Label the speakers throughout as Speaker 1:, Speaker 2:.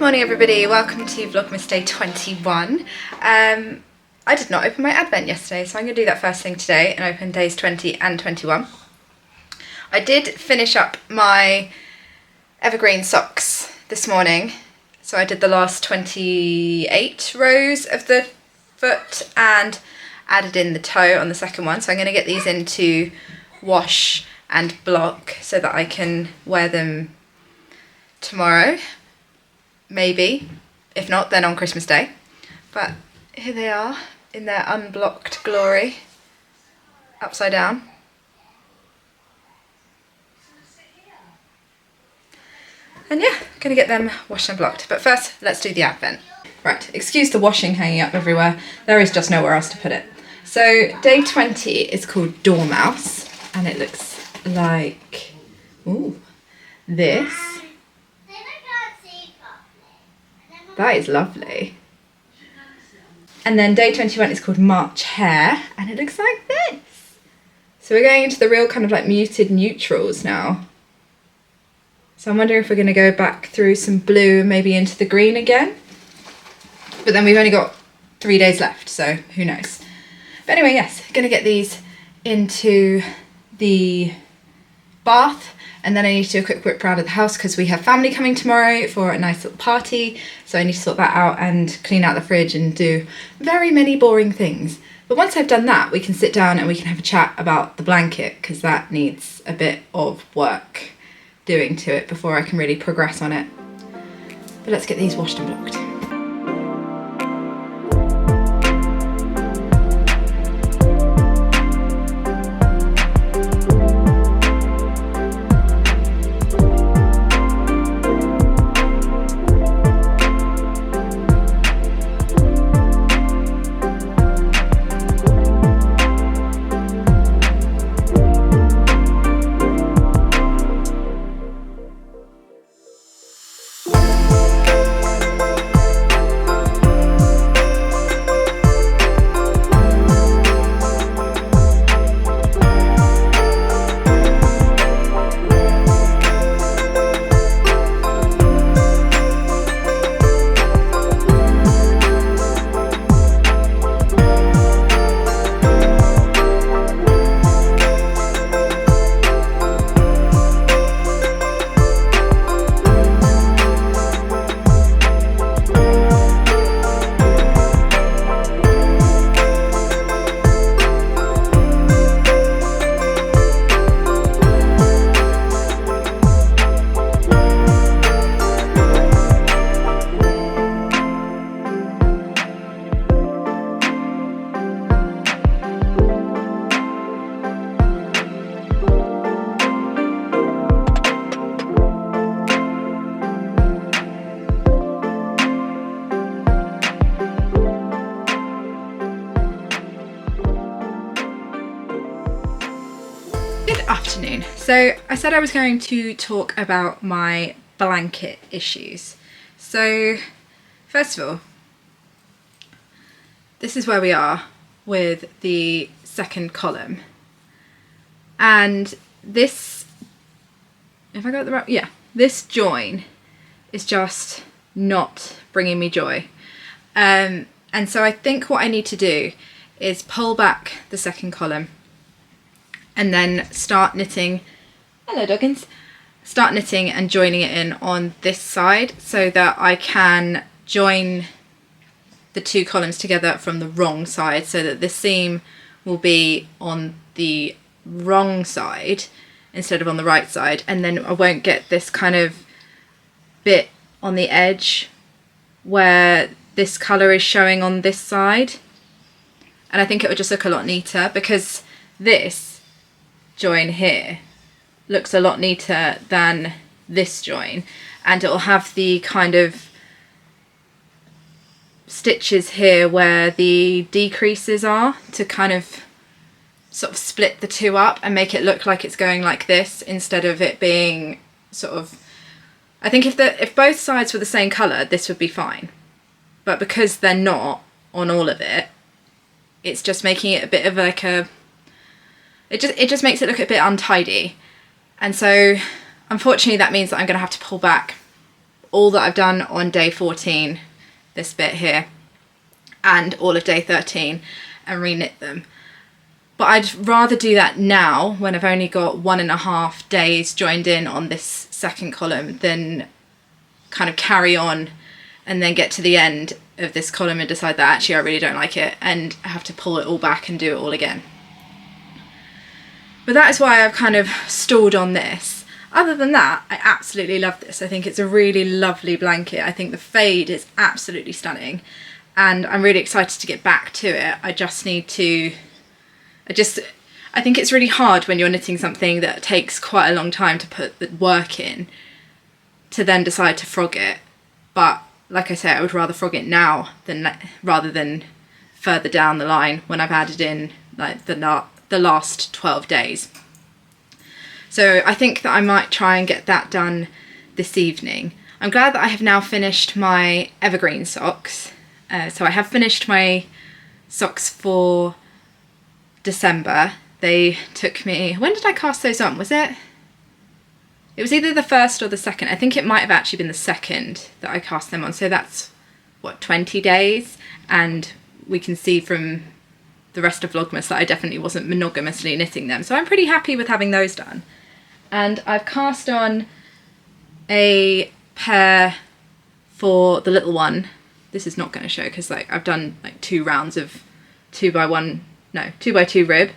Speaker 1: morning everybody, welcome to Vlogmas Day 21. I did not open my advent yesterday, so I'm going to do that first thing today and open days 20 and 21. I did finish up my Evergreen socks this morning, so I did the last 28 rows of the foot and added in the toe on the second one, so I'm going to get these into wash and block so that I can wear them tomorrow. Maybe, if not, then on Christmas Day. But here they are in their unblocked glory, upside down. And yeah, gonna get them washed and blocked. But first, let's do the advent. Right, excuse the washing hanging up everywhere. There is just nowhere else to put it. So day 20 is called Dormouse, and it looks like, ooh, this. That is lovely. And then day 21 is called March Hare, and it looks like this. So we're going into the real kind of like muted neutrals now. So I'm wondering if we're going to go back through some blue and maybe into the green again. But then we've only got 3 days left, so who knows. But anyway, yes, going to get these into the bath. And then I need to do a quick whip round of the house because we have family coming tomorrow for a nice little party. So I need to sort that out and clean out the fridge and do very many boring things. But once I've done that, we can sit down and we can have a chat about the blanket because that needs a bit of work doing to it before I can really progress on it. But let's get these washed and blocked. Afternoon. So I said I was going to talk about my blanket issues. So first of all, this is where we are with the second column, and this, if I got the right, yeah, this join is just not bringing me joy, and so I think what I need to do is pull back the second column and then start knitting, hello Duggins, start knitting and joining it in on this side so that I can join the two columns together from the wrong side so that the seam will be on the wrong side instead of on the right side, and then I won't get this kind of bit on the edge where this colour is showing on this side, and I think it would just look a lot neater because this join here looks a lot neater than this join, and it'll have the kind of stitches here where the decreases are to kind of sort of split the two up and make it look like it's going like this instead of it being sort of, I think if both sides were the same colour this would be fine, but because they're not on all of it, it's just making it a bit of like a, it just makes it look a bit untidy. And so unfortunately that means that I'm going to have to pull back all that I've done on day 14, this bit here, and all of day 13, and reknit them. But I'd rather do that now when I've only got 1.5 days joined in on this second column than kind of carry on and then get to the end of this column and decide that actually I really don't like it and have to pull it all back and do it all again. But that is why I've kind of stalled on this. Other than that, I absolutely love this. I think it's a really lovely blanket. I think the fade is absolutely stunning and I'm really excited to get back to it. I just need to, I think it's really hard when you're knitting something that takes quite a long time to put the work in to then decide to frog it. But like I say, I would rather frog it now rather than further down the line when I've added in like the last 12 days. So I think that I might try and get that done this evening. I'm glad that I have now finished my Evergreen socks. So I have finished my socks for December. They took me, when did I cast those on? It was either the 1st or the 2nd. I think it might have actually been the 2nd that I cast them on. So that's, what, 20 days? And we can see from the rest of Vlogmas that I definitely wasn't monogamously knitting them. So I'm pretty happy with having those done. And I've cast on a pair for the little one. This is not going to show because like I've done like 2 rounds of 2x2 rib.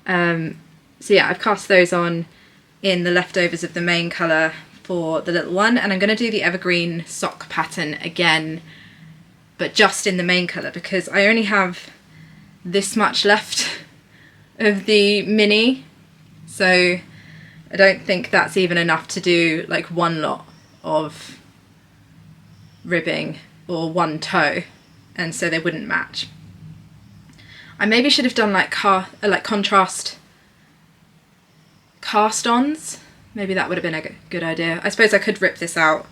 Speaker 1: So yeah, I've cast those on in the leftovers of the main colour for the little one, and I'm going to do the Evergreen sock pattern again, but just in the main colour because I only have this much left of the mini, so I don't think that's even enough to do like one lot of ribbing or one toe, and so they wouldn't match. I maybe should have done like contrast cast-ons. Maybe that would have been a good idea. I suppose I could rip this out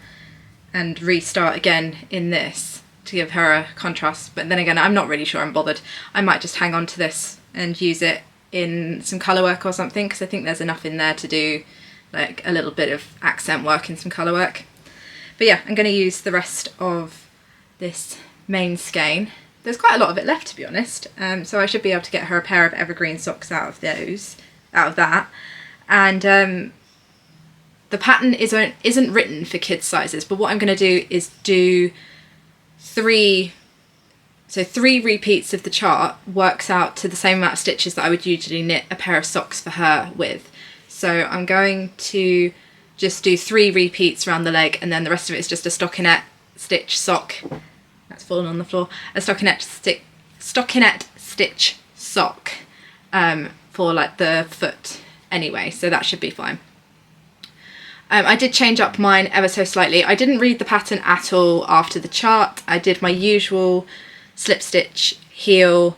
Speaker 1: and restart again in this to give her a contrast, but then again I'm not really sure I'm bothered. I might just hang on to this and use it in some colour work or something because I think there's enough in there to do like a little bit of accent work and some colour work. But yeah, I'm going to use the rest of this main skein. There's quite a lot of it left, to be honest, so I should be able to get her a pair of Evergreen socks out of that. And the pattern isn't written for kids sizes, but what I'm going to do is do 3 repeats of the chart works out to the same amount of stitches that I would usually knit a pair of socks for her with. So I'm going to just do 3 repeats around the leg, and then the rest of it is just a stockinette stitch sock. That's fallen on the floor. A stockinette stitch sock for like the foot anyway, so that should be fine. I did change up mine ever so slightly. I didn't read the pattern at all after the chart. I did my usual slip stitch heel.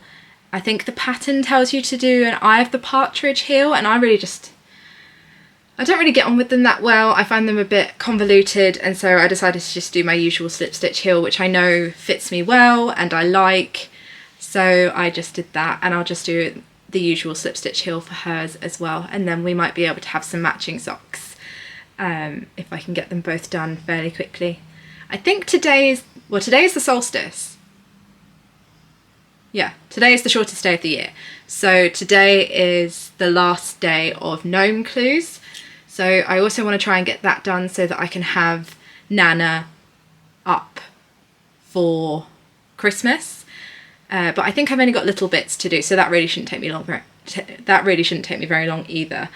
Speaker 1: I think the pattern tells you to do an eye of the partridge heel, and I don't really get on with them that well. I find them a bit convoluted, and so I decided to just do my usual slip stitch heel, which I know fits me well and I like. So I just did that, and I'll just do the usual slip stitch heel for hers as well, and then we might be able to have some matching socks if I can get them both done fairly quickly. I think today is the solstice. Yeah, today is the shortest day of the year. So today is the last day of gnome clues. So I also want to try and get that done so that I can have Nana up for Christmas. But I think I've only got little bits to do, so that really shouldn't take me long. That really shouldn't take me very long either.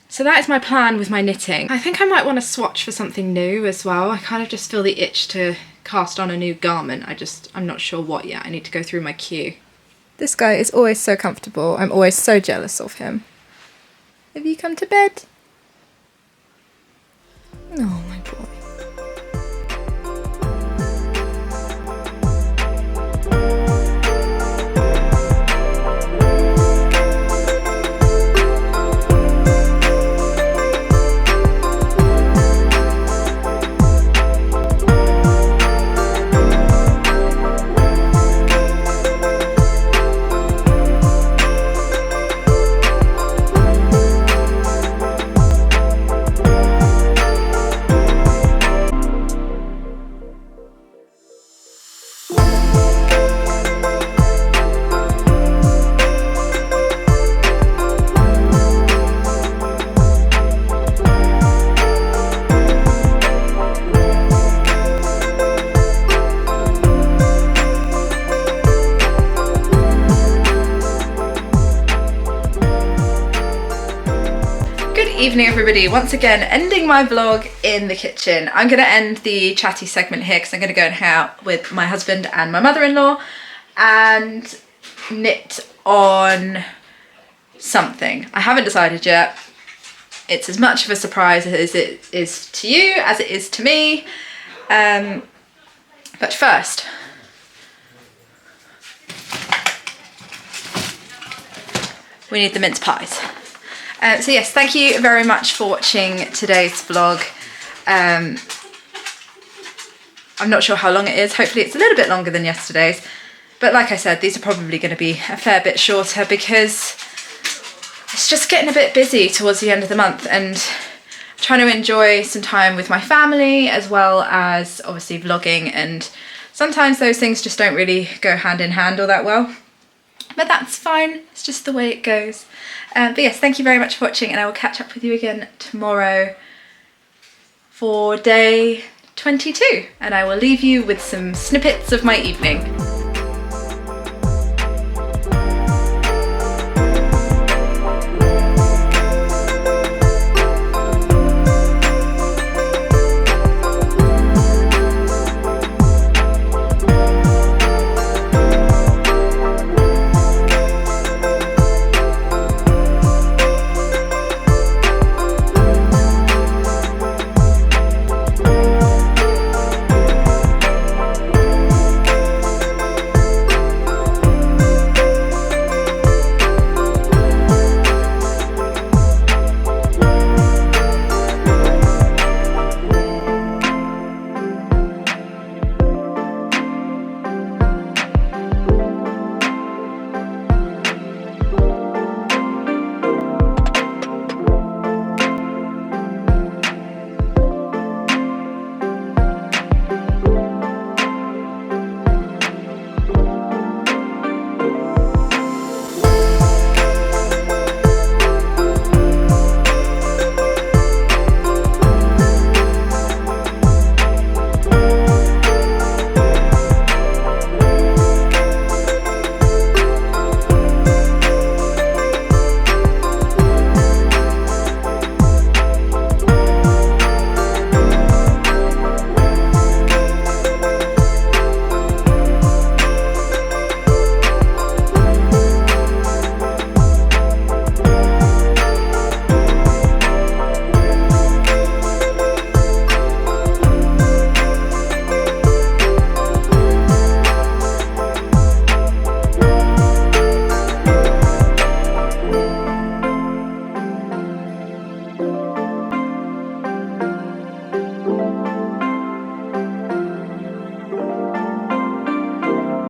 Speaker 1: So that is my plan with my knitting. I think I might want to swatch for something new as well. I kind of just feel the itch to cast on a new garment. I'm not sure what yet. I need to go through my queue. This guy is always so comfortable. I'm always so jealous of him. Have you come to bed? Oh, my boy. evening everybody. Once again, ending my vlog in the kitchen. I'm going to end the chatty segment here because I'm going to go and hang out with my husband and my mother-in-law and knit on something. I haven't decided yet. It's as much of a surprise as it is to you as it is to me. But first, we need the mince pies. So yes, thank you very much for watching today's vlog. I'm not sure how long it is. Hopefully it's a little bit longer than yesterday's. But like I said, these are probably going to be a fair bit shorter because it's just getting a bit busy towards the end of the month and trying to enjoy some time with my family as well as obviously vlogging, and sometimes those things just don't really go hand in hand all that well. But that's fine, it's just the way it goes. But yes, thank you very much for watching, and I will catch up with you again tomorrow for day 22, and I will leave you with some snippets of my evening.